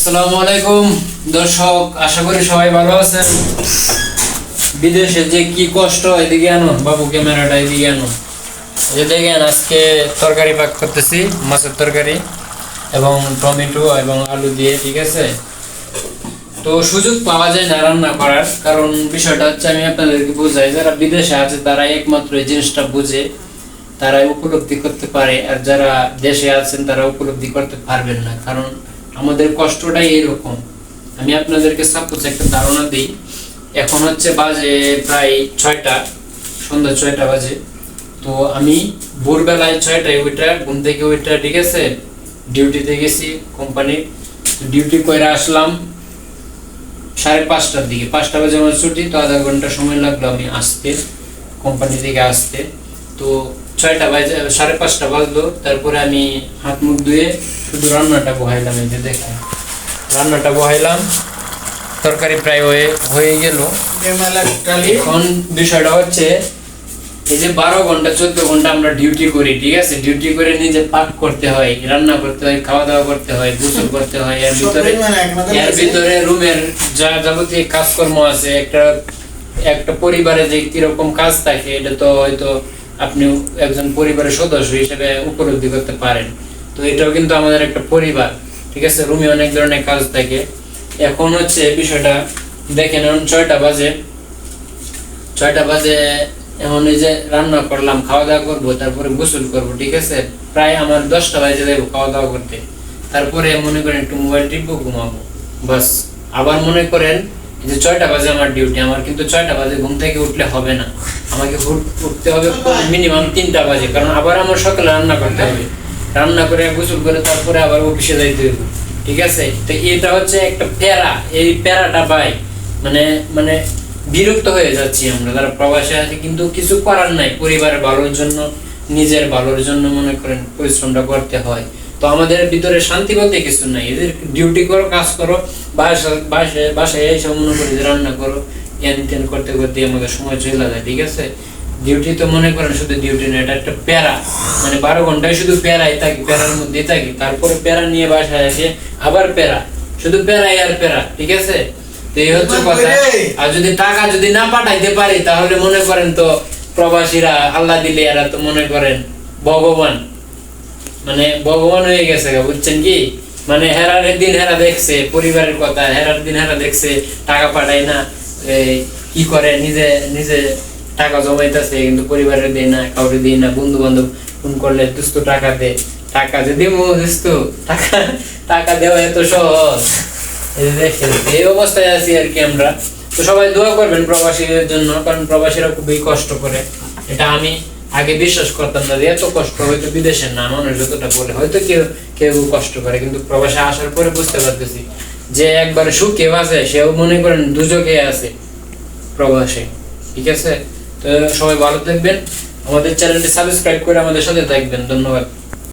আসসালামু আলাইকুম দর্শক, আশা করি সবাই ভালো আছেন। বিদেশে যে কি কষ্ট, এদিকে আনো বাবু, ক্যামেরাটা এদিকে আনো। এই দেখেন, আজকে তরকারি পাক করতেছি, মাছের তরকারি এবং টমেটো এবং আলু দিয়ে, ঠিক আছে। তো সুযোগ পাওয়া যায় না রান্না করার, কারণ বিষয়টা হচ্ছে আমি আপনাদেরকে বোঝাই, যারা বিদেশে আছে তারাই একমাত্র এই জিনিসটা বুঝে, তারাই উপলব্ধি করতে পারে, আর যারা দেশে আছেন তারা উপলব্ধি করতে পারবেন না, কারণ আমাদের কষ্টটাই এরকম। আমি আপনাদেরকে সাপোজ একটা ধারণা দিই। এখন হচ্ছে বাজে প্রায় 6টা, সন্ধ্যা 6টা বাজে। তো আমি ভোরবেলায় 6টায় ওইটা ঘুম থেকে ওইটা, ঠিক আছে, ডিউটিতে গেছি কোম্পানি। ডিউটি করে আসলাম 5:30টার দিকে। 5টা বাজে আমার ছুটি, তো আধা ঘন্টা সময় লাগলো আমি আসতে, কোম্পানি থেকে আসতে। তো 6টা বাজে, 5:30টা বাজলো। তারপরে আমি হাত মুখ ধুয়ে শুধু রান্নাটা বহাইলাম। এই যে দেখেন, রান্নাটা বহাইলাম, তরকারি প্রায় হয়ে গেল। এখন বিষয়টা হচ্ছে, এই যে 12 ঘন্টা 14 ঘন্টা আমরা ডিউটি করি, ঠিক আছে, ডিউটি করে নিজে পাক করতে হয়, রান্না করতে হয়, খাওয়া দাওয়া করতে হয়, গোসল করতে হয়, এর ভিতরে রুমের যা যাবতীয় কাজকর্ম আছে, একটা পরিবারে যে কিরকম কাজ থাকে, এটা তো হয়তো আপনি একজন পরিবারের সদস্য হিসেবে উপলব্ধি করতে পারেন। তো এটাও কিন্তু আমাদের একটা পরিবার, ঠিক আছে। রুমে অনেক ধরনের কাজ থাকে। এখন হচ্ছে বিষয়টা দেখেন, এখন 6টা বাজে। এখন এই যে রান্না করলাম, খাওয়া দাওয়া করবো, তারপরে গোসল করবো, ঠিক আছে। প্রায় আমার 10টা বাজে যাবো খাওয়া দাওয়া করতে। তারপরে মনে করেন একটু মোবাইল টিপবো, ঘুমাবো, বাস। আবার মনে করেন যে 6টা বাজে আমার ডিউটি, আমার কিন্তু 6টা বাজে ঘুম থেকে উঠলে হবে না, আমাকে উঠতে হবে মিনিমাম 3টা বাজে, কারণ আবার আমার সকালে রান্না করতে হবে। রান্না করে গোসল করে তারপরে আবার অফিসে যাইতে হবে, ঠিক আছে। তো এটা হচ্ছে একটা প্যারা, এই প্যারাটা পাই, মানে মানে বিরক্ত হয়ে যাচ্ছি আমরা যারা প্রবাসে আছি, কিন্তু কিছু করার নাই, পরিবারের ভালোর জন্য, নিজের ভালোর জন্য মনে করেন পরিশ্রমটা করতে হয়। তো আমাদের ভিতরে শান্তি বলতে কিছু নাই। এদের ডিউটি করো, কাজ করো, বাসায় এসে মনে করি যে রান্না করো, টেন করতে করতে আমাদের সময় চলে যায়, ঠিক আছে। ডিউটি তো মনে করেন শুধু ডিউটি না, এটা একটা প্যারা, মানে 12 ঘন্টায় শুধু প্যারাই থাকি, প্যারার মধ্যে থাকি। তারপরে প্যারা নিয়ে বাসায় এসে আবার প্যারা, শুধু প্যারাই আর প্যারা, ঠিক আছে। এই হচ্ছে কথা। আর যদি টাকা যদি না পাঠাইতে পারি, তাহলে মনে করেন তো প্রবাসীরা আল্লাহ দিলে এরা তো মনে করেন ভগবান, মানে ভগবান হয়ে গেছে, বুঝছেন কি। মানে হেরার দিন হেরা দেখছে পরিবারের কথা, হেরার দিন হেরা দেখছে টাকা পাঠায় না, কি করে নিজে নিজে টাকা জমাইতেছে, কিন্তু পরিবারের দেয় না, কাউকে দেয় না। বন্ধু বান্ধব ফোন করলে দুস্থ টাকা দে, টাকা যে দিব দুস্থ, টাকা দেওয়া এত সহজ। এই অবস্থায় আছি আর কি আমরা। তো সবাই দোয়া করবেন প্রবাসীদের জন্য, কারণ প্রবাসীরা খুবই কষ্ট করে। এটা আমি আগে বিশ্বাস করতাম না যে এত কষ্ট হয়তো বিদেশের না, মানুষ যতটা বলে হয়তো কেউ কেউ কষ্ট করে, কিন্তু প্রবাসে আসার পরে বুঝতে পারতেছি যে একবারে সুখে আছে, সেও মনে করেন দুজকে আছে প্রবাসে, ঠিক আছে। তো সবাই ভালো থাকবেন, আমাদের চ্যানেলটি সাবস্ক্রাইব করে আমাদের সাথে থাকবেন। ধন্যবাদ।